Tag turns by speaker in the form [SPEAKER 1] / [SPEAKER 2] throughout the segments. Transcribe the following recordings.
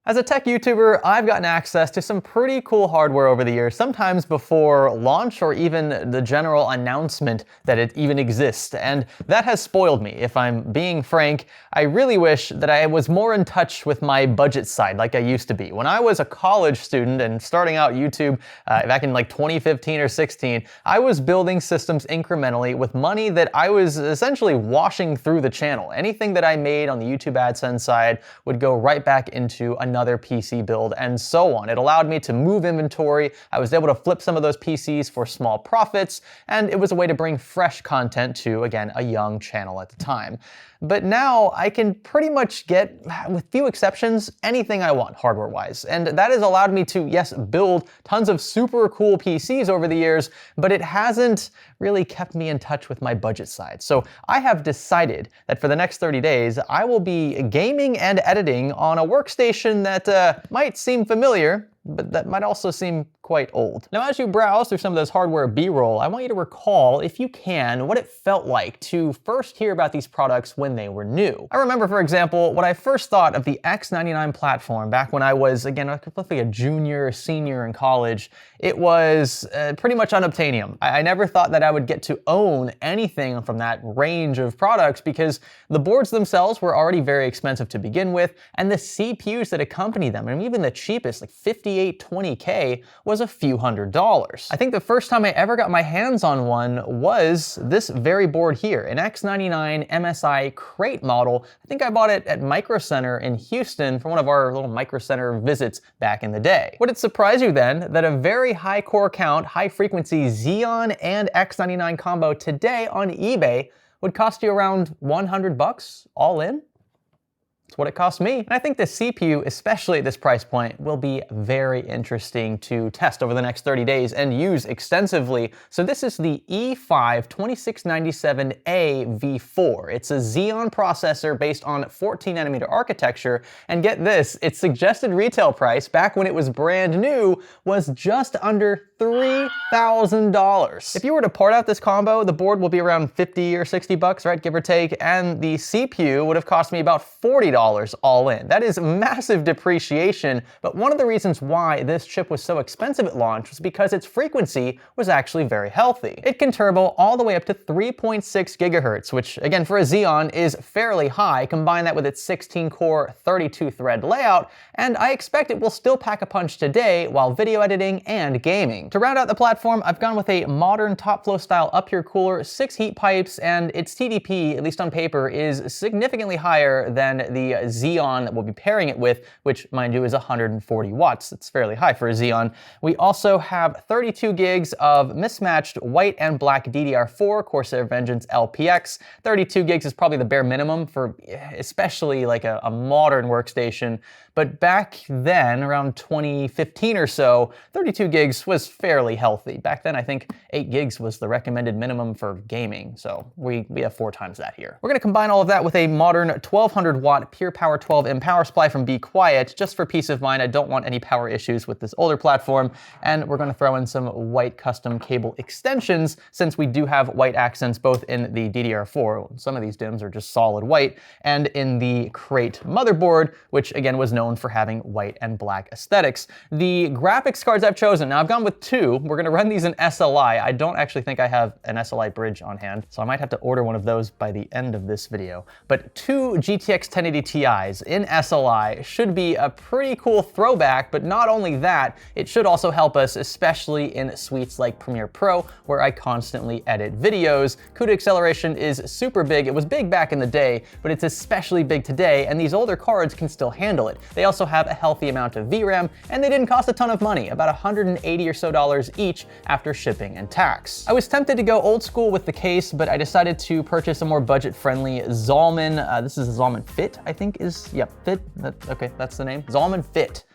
[SPEAKER 1] As a tech YouTuber, I've gotten access to some pretty cool hardware over the years, sometimes before launch or even the general announcement that it even exists, and that has spoiled me. If I'm being frank, I really wish that I was more in touch with my budget side like I used to be. When I was a college student and starting out YouTube back in like 2015 or 16, I was building systems incrementally with money that I was essentially washing through the channel. Anything that I made on the YouTube AdSense side would go right back into another PC build, and so on. It allowed me to move inventory. I was able to flip some of those PCs for small profits, and it was a way to bring fresh content to, again, a young channel at the time. But now I can pretty much get, with few exceptions, anything I want hardware-wise. And that has allowed me to, yes, build tons of super cool PCs over the years, but it hasn't really kept me in touch with my budget side. So I have decided that for the next 30 days, I will be gaming and editing on a workstation that might seem familiar, but that might also seem quite old. Now, as you browse through some of those hardware B-roll, I want you to recall, if you can, what it felt like to first hear about these products when they were new. I remember, for example, when I first thought of the X99 platform back when I was, again, roughly a junior or senior in college. It was pretty much unobtainium. I never thought that I would get to own anything from that range of products because the boards themselves were already very expensive to begin with, and the CPUs that accompany them, and even the cheapest, like 5820K, was a few $100s. I think the first time I ever got my hands on one was this very board here, an X99 MSI crate model. I think I bought it at Micro Center in Houston for one of our little Micro Center visits back in the day. Would it surprise you then that a very high core count, high frequency Xeon and X99 combo today on eBay would cost you around 100 bucks all in? That's what it cost me. And I think the CPU, especially at this price point, will be very interesting to test over the next 30 days and use extensively. So this is the E5 2697A V4. It's a Xeon processor based on 14nm architecture. And get this, its suggested retail price back when it was brand new was just under $3,000. If you were to part out this combo, the board will be around 50 or 60 bucks, right, give or take, and the CPU would have cost me about $40 all in. That is massive depreciation, but one of the reasons why this chip was so expensive at launch was because its frequency was actually very healthy. It can turbo all the way up to 3.6 gigahertz, which again for a Xeon is fairly high. Combine that with its 16-core, 32-thread layout, and I expect it will still pack a punch today while video editing and gaming. To round out the platform, I've gone with a modern top flow style up-here cooler, 6 heat pipes, and its TDP, at least on paper, is significantly higher than the Xeon that we'll be pairing it with, which mind you is 140 watts. It's fairly high for a Xeon. We also have 32 gigs of mismatched white and black DDR4 Corsair Vengeance LPX. 32 gigs is probably the bare minimum for especially like a modern workstation. But back then, around 2015 or so, 32 gigs was fairly healthy. Back then, I think 8 gigs was the recommended minimum for gaming, so we have 4 times that here. We're gonna combine all of that with a modern 1200 watt Pure Power 12 power supply from Be Quiet, just for peace of mind. I don't want any power issues with this older platform, and we're gonna throw in some white custom cable extensions since we do have white accents both in the DDR4, some of these DIMMs are just solid white, and in the Crate motherboard, which again was known for having white and black aesthetics. The graphics cards I've chosen, now I've gone with 2. We're gonna run these in SLI. I don't actually think I have an SLI bridge on hand, so I might have to order one of those by the end of this video. But 2 GTX 1080 Ti's in SLI should be a pretty cool throwback, but not only that, it should also help us, especially in suites like Premiere Pro, where I constantly edit videos. CUDA acceleration is super big. It was big back in the day, but it's especially big today, and these older cards can still handle it. They also have a healthy amount of VRAM, and they didn't cost a ton of money, about $180 or so each after shipping and tax. I was tempted to go old school with the case, but I decided to purchase a more budget-friendly Zalman. This is a Zalman Fit, I think is, yeah, Fit, okay, that's the name. Zalman Fit.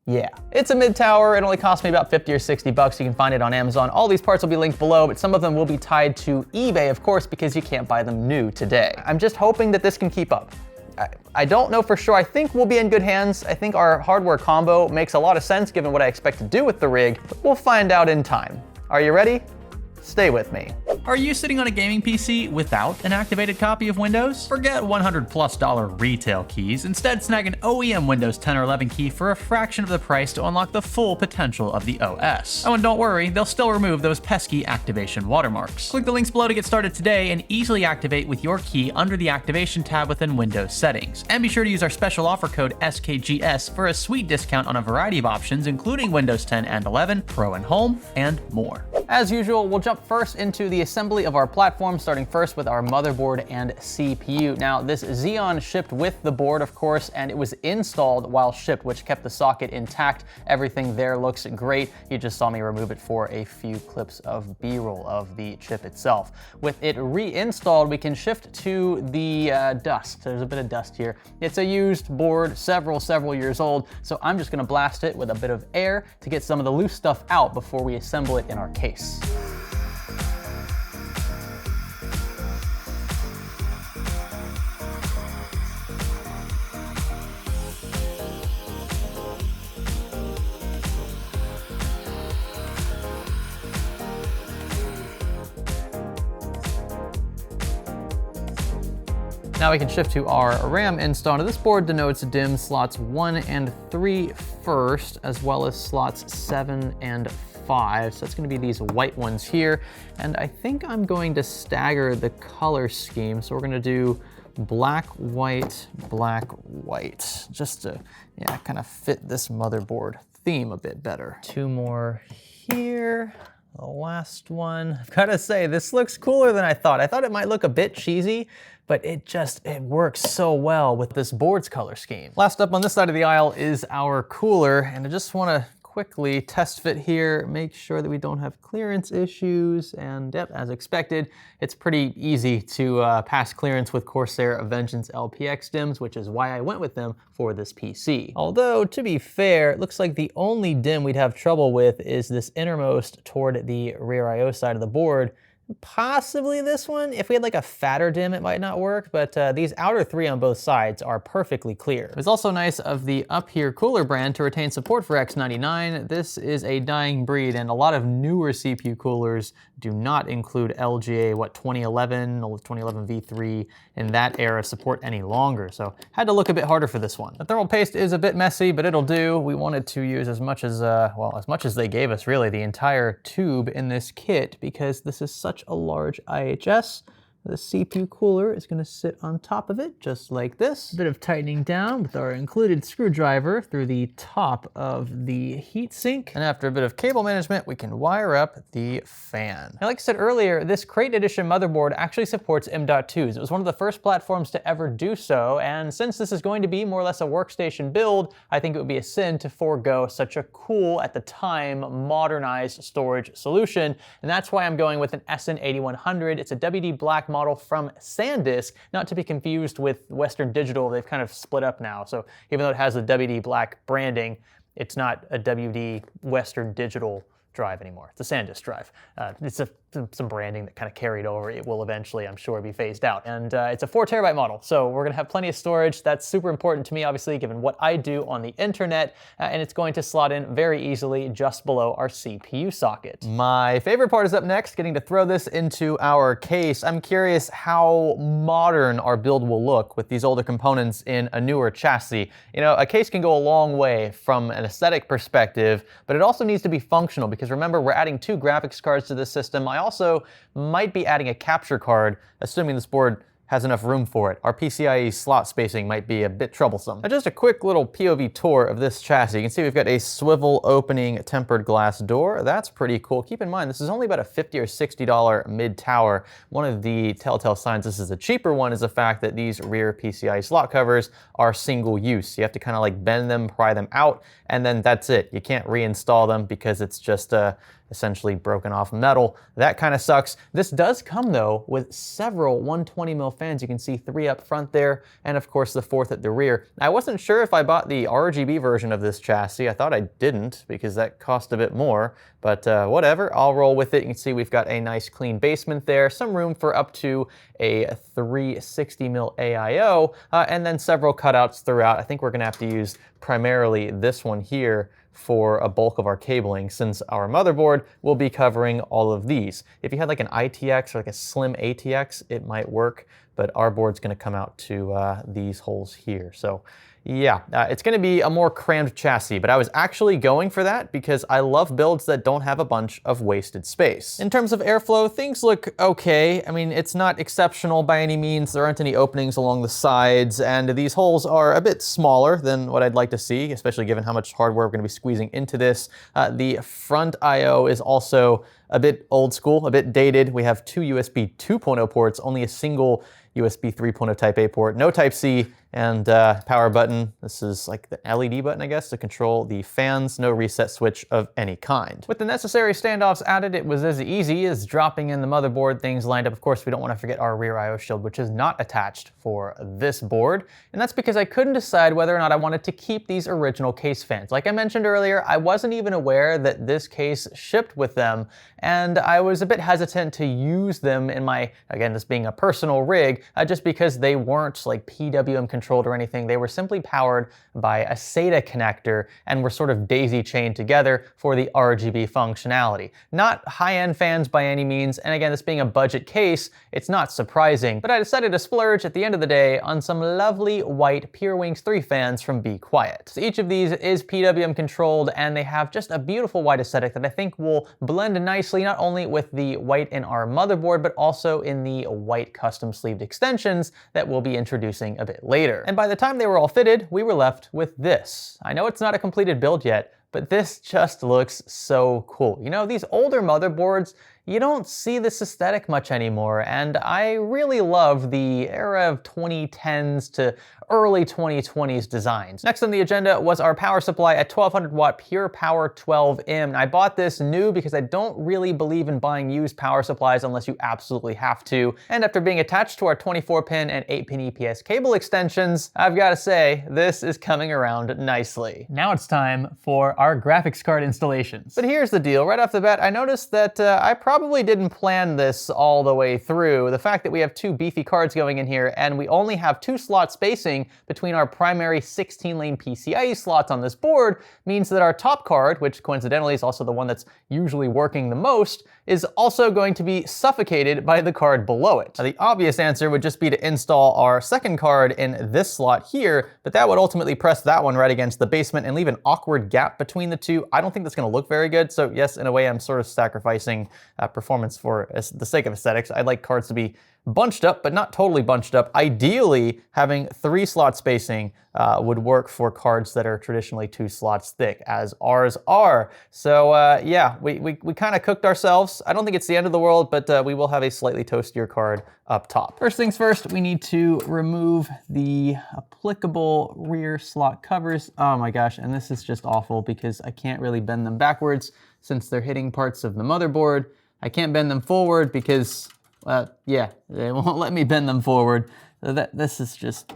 [SPEAKER 1] Yeah, it's a mid-tower. It only cost me about 50 or 60 bucks. You can find it on Amazon. All these parts will be linked below, but some of them will be tied to eBay, of course, because you can't buy them new today. I'm just hoping that this can keep up. I don't know for sure. I think we'll be in good hands. I think our hardware combo makes a lot of sense given what I expect to do with the rig, but we'll find out in time. Are you ready? Stay with me.
[SPEAKER 2] Are you sitting on a gaming PC without an activated copy of Windows? Forget $100+ retail keys. Instead, snag an OEM Windows 10 or 11 key for a fraction of the price to unlock the full potential of the OS. Oh, and don't worry, they'll still remove those pesky activation watermarks. Click the links below to get started today and easily activate with your key under the Activation tab within Windows Settings. And be sure to use our special offer code SKGS for a sweet discount on a variety of options, including Windows 10 and 11, Pro and Home, and more.
[SPEAKER 1] As usual, we'll jump first into the assembly of our platform, starting first with our motherboard and CPU. Now, this Xeon shipped with the board, of course, and it was installed while shipped, which kept the socket intact. Everything there looks great. You just saw me remove it for a few clips of B-roll of the chip itself. With it reinstalled, we can shift to the dust. There's a bit of dust here. It's a used board, several years old, so I'm just gonna blast it with a bit of air to get some of the loose stuff out before we assemble it in our case. Now we can shift to our RAM install. Now this board denotes DIMM slots 1 and 3 first, as well as slots 7 and 5. So it's gonna be these white ones here. And I think I'm going to stagger the color scheme. So we're gonna do black, white, just to kind of fit this motherboard theme a bit better. 2 more here. The last one. I've gotta say, this looks cooler than I thought. I thought it might look a bit cheesy, but it works so well with this board's color scheme. Last up on this side of the aisle is our cooler, and I just wanna quickly test fit here, make sure that we don't have clearance issues, and yep, as expected, it's pretty easy to pass clearance with Corsair Vengeance LPX DIMMs, which is why I went with them for this PC. Although, to be fair, it looks like the only DIMM we'd have trouble with is this innermost toward the rear I/O side of the board. Possibly this one. If we had like a fatter DIMM, it might not work, but these outer 3 on both sides are perfectly clear. It's also nice of the Up Here Cooler brand to retain support for X99. This is a dying breed, and a lot of newer CPU coolers do not include LGA, 2011 or 2011 V3 in that era support any longer, so had to look a bit harder for this one. The thermal paste is a bit messy, but it'll do. We wanted to use as much as they gave us, really, the entire tube in this kit, because this is such a large IHS. The CPU cooler is going to sit on top of it, just like this. A bit of tightening down with our included screwdriver through the top of the heatsink. And after a bit of cable management, we can wire up the fan. Now, like I said earlier, this Crate Edition motherboard actually supports M.2s. It was one of the first platforms to ever do so, and since this is going to be more or less a workstation build, I think it would be a sin to forego such a cool, at the time, modernized storage solution, and that's why I'm going with an SN8100. It's a WD Black model from SanDisk, not to be confused with Western Digital. They've kind of split up now, so even though it has the WD Black branding, it's not a WD Western Digital drive anymore. It's a SanDisk drive. It's some branding that kind of carried over. It will eventually, I'm sure, be phased out. And it's a 4 terabyte model, so we're gonna have plenty of storage. That's super important to me, obviously, given what I do on the internet, and it's going to slot in very easily just below our CPU socket. My favorite part is up next, getting to throw this into our case. I'm curious how modern our build will look with these older components in a newer chassis. You know, a case can go a long way from an aesthetic perspective, but it also needs to be functional, because remember, we're adding 2 graphics cards to this system. I also might be adding a capture card, assuming this board has enough room for it. Our PCIe slot spacing might be a bit troublesome. Now, just a quick little POV tour of this chassis. You can see we've got a swivel opening tempered glass door. That's pretty cool. Keep in mind, this is only about a $50 or $60 mid-tower. One of the telltale signs this is a cheaper one is the fact that these rear PCIe slot covers are single use. You have to kind of like bend them, pry them out, and then that's it. You can't reinstall them because it's just essentially broken off metal. That kind of sucks. This does come though with several 120mm fans. You can see 3 up front there, and of course the 4th at the rear. I wasn't sure if I bought the RGB version of this chassis. I thought I didn't because that cost a bit more, but whatever, I'll roll with it. You can see we've got a nice clean basement there, some room for up to a 360mm AIO, and then several cutouts throughout. I think we're gonna have to use primarily this one here for a bulk of our cabling, since our motherboard will be covering all of these. If you had like an ITX or like a slim ATX, it might work, but our board's gonna come out to these holes here. So yeah, it's gonna be a more crammed chassis, but I was actually going for that because I love builds that don't have a bunch of wasted space. In terms of airflow, things look okay. I mean, it's not exceptional by any means. There aren't any openings along the sides, and these holes are a bit smaller than what I'd like to see, especially given how much hardware we're gonna be squeezing into this. The front I/O is also a bit old school, a bit dated. We have two USB 2.0 ports, only a single USB 3.0 Type A port, no Type C, and power button. This is like the LED button, I guess, to control the fans, no reset switch of any kind. With the necessary standoffs added, it was as easy as dropping in the motherboard, things lined up. Of course, we don't want to forget our rear I/O shield, which is not attached for this board. And that's because I couldn't decide whether or not I wanted to keep these original case fans. Like I mentioned earlier, I wasn't even aware that this case shipped with them, and I was a bit hesitant to use them in my, again, this being a personal rig, just because they weren't like PWM controlled or anything. They were simply powered by a SATA connector and were sort of daisy chained together for the RGB functionality. Not high-end fans by any means, and again, this being a budget case, it's not surprising, but I decided to splurge at the end of the day on some lovely white Pure Wings 3 fans from Be Quiet. So each of these is PWM controlled, and they have just a beautiful white aesthetic that I think will blend nicely not only with the white in our motherboard, but also in the white custom sleeved extensions that we'll be introducing a bit later. And by the time they were all fitted, we were left with this. I know it's not a completed build yet, but this just looks so cool. You know, these older motherboards, you don't see this aesthetic much anymore, and I really love the era of 2010s to early 2020s designs. Next on the agenda was our power supply, a 1200 watt Pure Power 12M. I bought this new because I don't really believe in buying used power supplies unless you absolutely have to. And after being attached to our 24 pin and 8 pin EPS cable extensions, I've got to say, this is coming around nicely. Now it's time for our graphics card installations. But here's the deal, right off the bat, I noticed that I probably didn't plan this all the way through. The fact that we have two beefy cards going in here and we only have 2 slot spacing between our primary 16-lane PCIe slots on this board means that our top card, which coincidentally is also the one that's usually working the most, is also going to be suffocated by the card below it. Now, the obvious answer would just be to install our second card in this slot here, but that would ultimately press that one right against the basement and leave an awkward gap between the two. I don't think that's gonna look very good, so yes, in a way I'm sort of sacrificing performance for the sake of aesthetics. I'd like cards to be bunched up, but not totally bunched up. Ideally, having 3 slot spacing would work for cards that are traditionally 2 slots thick, as ours are. So yeah, we kind of cooked ourselves. I don't think it's the end of the world, but we will have a slightly toastier card up top. First things first, we need to remove the applicable rear slot covers. Oh my gosh, and this is just awful because I can't really bend them backwards since they're hitting parts of the motherboard. I can't bend them forward because yeah, they won't let me bend them forward. This is just,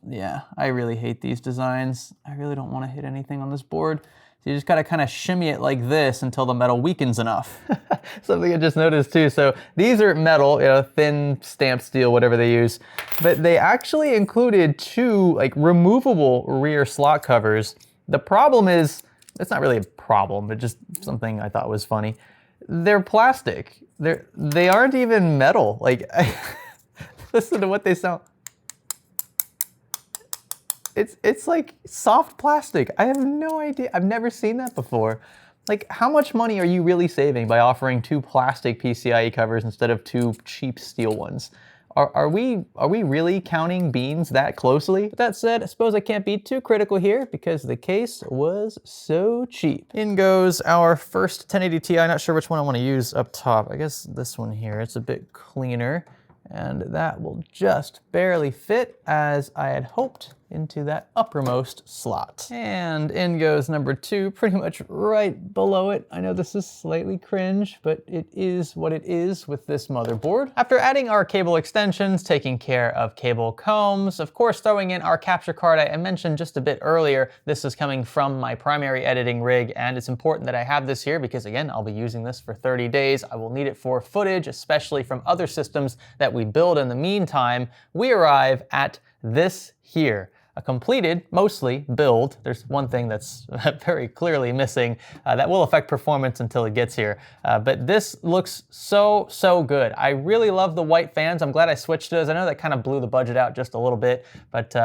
[SPEAKER 1] yeah, I really hate these designs. I really don't want to hit anything on this board. So you just gotta kind of shimmy it like this until the metal weakens enough. Something I just noticed too. So these are metal, you know, thin stamped steel, whatever they use, but they actually included 2 like removable rear slot covers. The problem is, it's not really a problem, but just something I thought was funny. They're plastic. They aren't even metal. Like, listen to what they sound. It's like soft plastic. I have no idea. I've never seen that before. Like, how much money are you really saving by offering 2 plastic PCIe covers instead of 2 cheap steel ones? Are we really counting beans that closely? With that said, I suppose I can't be too critical here because the case was so cheap. In goes our first 1080 Ti. Not sure which one I want to use up top. I guess this one here. It's a bit cleaner, and that will just barely fit as I had hoped into that uppermost slot. And in goes number 2, pretty much right below it. I know this is slightly cringe, but it is what it is with this motherboard. After adding our cable extensions, taking care of cable combs, of course throwing in our capture card I mentioned just a bit earlier. This is coming from my primary editing rig, and it's important that I have this here because again, I'll be using this for 30 days. I will need it for footage, especially from other systems that we build in the meantime. We arrive at this here. a completed, mostly, build. There's one thing that's very clearly missing that will affect performance until it gets here. But this looks so good. I really love the white fans. I'm glad I switched to those. I know that kind of blew the budget out just a little bit, but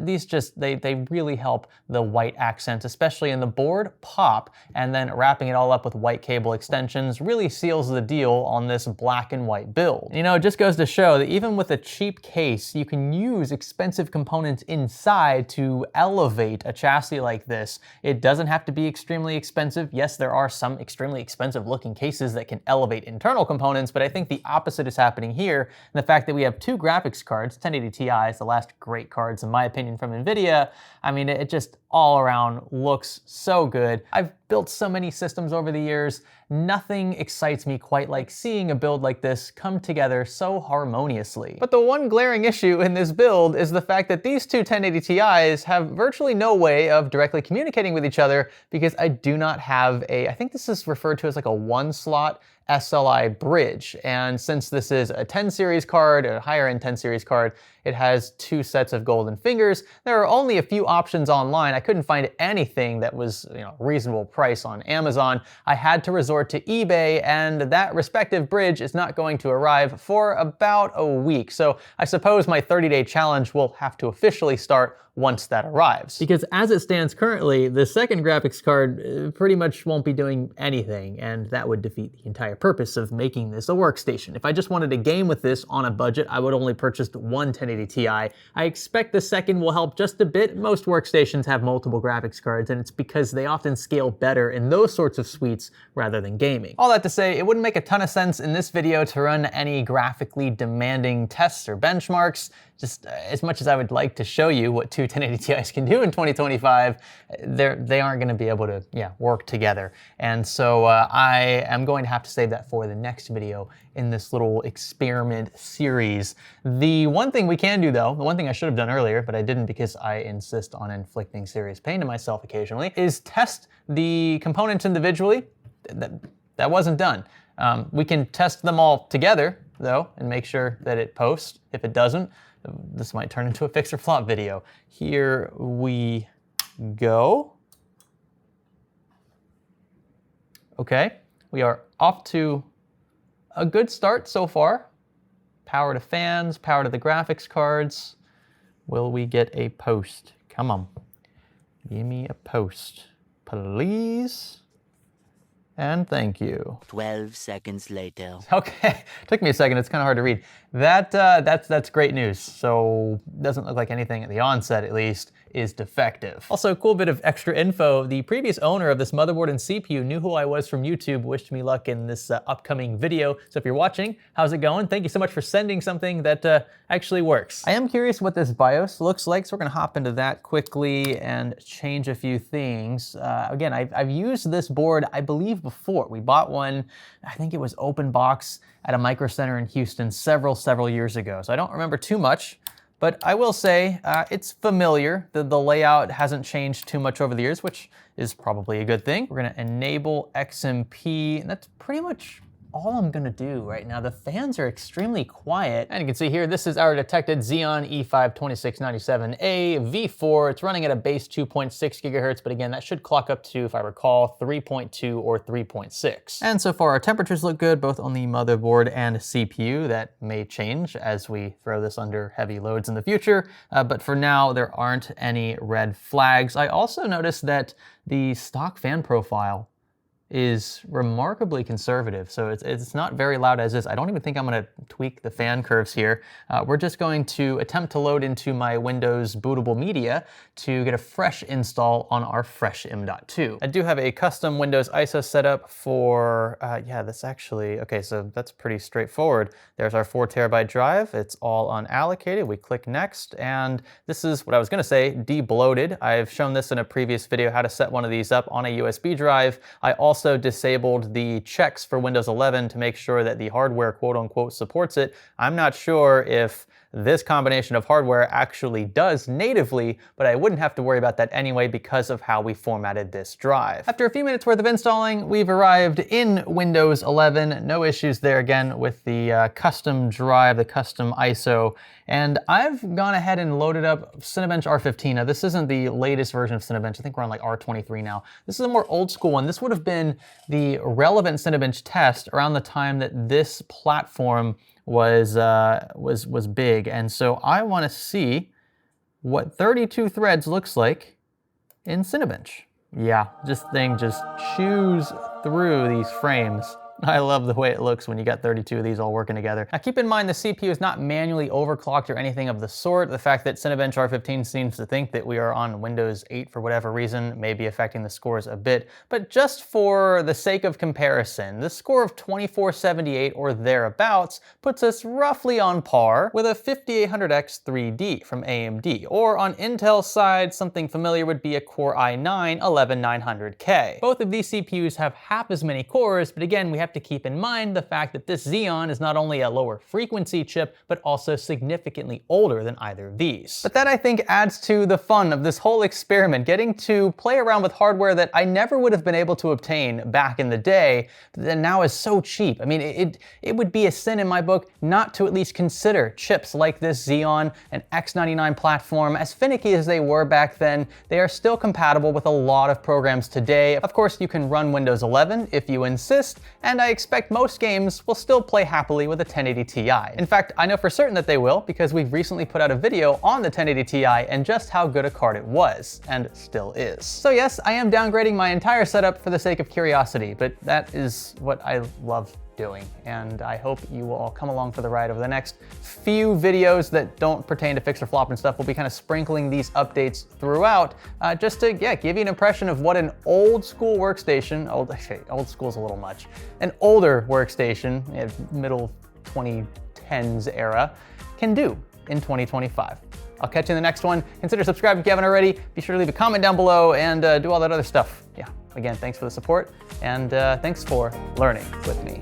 [SPEAKER 1] these just, they really help the white accents, especially in the board pop, and then wrapping it all up with white cable extensions really seals the deal on this black and white build. You know, it just goes to show that even with a cheap case, you can use expensive components inside to elevate a chassis like this. It doesn't have to be extremely expensive. Yes, there are some extremely expensive looking cases that can elevate internal components, but I think the opposite is happening here. And the fact that we have two graphics cards, 1080 Ti is the last great cards in my opinion from Nvidia. I mean, it just all around looks so good. I've built so many systems over the years. Nothing excites me quite like seeing a build like this come together so harmoniously. But the one glaring issue in this build is the fact that these two 1080 Ti's have virtually no way of directly communicating with each other because I do not have I think this is referred to as like a one slot SLI bridge. And since this is a 10 series card, a higher end 10 series card, it has two sets of golden fingers. There are only a few options online. I couldn't find anything that was, you know, reasonable price on Amazon. I had to resort to eBay, and that respective bridge is not going to arrive for about a week. So I suppose my 30-day challenge will have to officially start once that arrives. Because as it stands currently, the second graphics card pretty much won't be doing anything, and that would defeat the entire purpose of making this a workstation. If I just wanted to game with this on a budget, I would only purchase one 1080 Ti. I expect the second will help just a bit. Most workstations have multiple graphics cards, and it's because they often scale better in those sorts of suites rather than gaming. All that to say, it wouldn't make a ton of sense in this video to run any graphically demanding tests or benchmarks. Just as much as I would like to show you what two 1080 Ti's can do in 2025, they aren't going to be able to work together. And so I am going to have to save that for the next video in this little experiment series. The one thing we can do though, the one thing I should have done earlier, but I didn't because I insist on inflicting serious pain to myself occasionally, is test the components individually. That wasn't done. We can test them all together though and make sure that it posts. If it doesn't, this might turn into a fix or flop video. Here we go. Okay, we are off to a good start so far. Power to fans, power to the graphics cards. Will we get a post? Come on, give me a post, please. And thank you.
[SPEAKER 3] 12 seconds later.
[SPEAKER 1] Okay, took me a second, it's kind of hard to read. That's great news. So doesn't look like anything at the onset at least is defective. Also, a cool bit of extra info. The previous owner of this motherboard and CPU knew who I was from YouTube, wished me luck in this upcoming video. So if you're watching, how's it going? Thank you so much for sending something that actually works. I am curious what this BIOS looks like, so we're gonna hop into that quickly and change a few things. Again, I've used this board, I believe, before. We bought one, I think it was open box at a Micro Center in Houston several years ago. So I don't remember too much, but I will say it's familiar. The layout hasn't changed too much over the years, which is probably a good thing. We're gonna enable XMP, and that's pretty much all I'm gonna do right now. The fans are extremely quiet. And you can see here, this is our detected Xeon E5 2697A V4. It's running at a base 2.6 gigahertz, but again, that should clock up to, if I recall, 3.2 or 3.6. And so far, our temperatures look good, both on the motherboard and CPU. That may change as we throw this under heavy loads in the future, but for now, there aren't any red flags. I also noticed that the stock fan profile is remarkably conservative. So it's not very loud as is. I don't even think I'm gonna tweak the fan curves here. We're just going to attempt to load into my Windows bootable media to get a fresh install on our fresh M.2. I do have a custom Windows ISO setup for, that's actually, okay, so that's pretty straightforward. There's our 4 terabyte drive. It's all unallocated. We click next, and this is what I was gonna say, debloated. I've shown this in a previous video, how to set one of these up on a USB drive. I also also disabled the checks for Windows 11 to make sure that the hardware quote unquote supports it. I'm not sure if this combination of hardware actually does natively, but I wouldn't have to worry about that anyway because of how we formatted this drive. After a few minutes worth of installing, we've arrived in Windows 11. No issues there again with the custom drive, the custom ISO. And I've gone ahead and loaded up Cinebench R15. Now this isn't the latest version of Cinebench. I think we're on like R23 now. This is a more old school one. This would have been the relevant Cinebench test around the time that this platform was big. And so I want to see what 32 threads looks like in Cinebench. Yeah, this thing just chews through these frames. I love the way it looks when you got 32 of these all working together. Now keep in mind the CPU is not manually overclocked or anything of the sort. The fact that Cinebench R15 seems to think that we are on Windows 8 for whatever reason may be affecting the scores a bit, but just for the sake of comparison, the score of 2478 or thereabouts puts us roughly on par with a 5800X 3D from AMD, or on Intel's side, something familiar would be a Core i9 11900K. Both of these CPUs have half as many cores, but again, we have to keep in mind the fact that this Xeon is not only a lower frequency chip, but also significantly older than either of these. But that, I think, adds to the fun of this whole experiment, getting to play around with hardware that I never would have been able to obtain back in the day, that now is so cheap. I mean, it would be a sin in my book not to at least consider chips like this Xeon and X99 platform. As finicky as they were back then, they are still compatible with a lot of programs today. Of course, you can run Windows 11 if you insist, and I expect most games will still play happily with a 1080 Ti. In fact, I know for certain that they will because we've recently put out a video on the 1080 Ti and just how good a card it was, and still is. So yes, I am downgrading my entire setup for the sake of curiosity, but that is what I love doing, and I hope you will all come along for the ride over the next few videos that don't pertain to fix or flop and stuff. We'll be kind of sprinkling these updates throughout, just to give you an impression of what an old school workstation, old school's a little much, an older workstation, middle 2010s era, can do in 2025. I'll catch you in the next one. Consider subscribing if you haven't already. Be sure to leave a comment down below and do all that other stuff. Yeah, again, thanks for the support, and thanks for learning with me.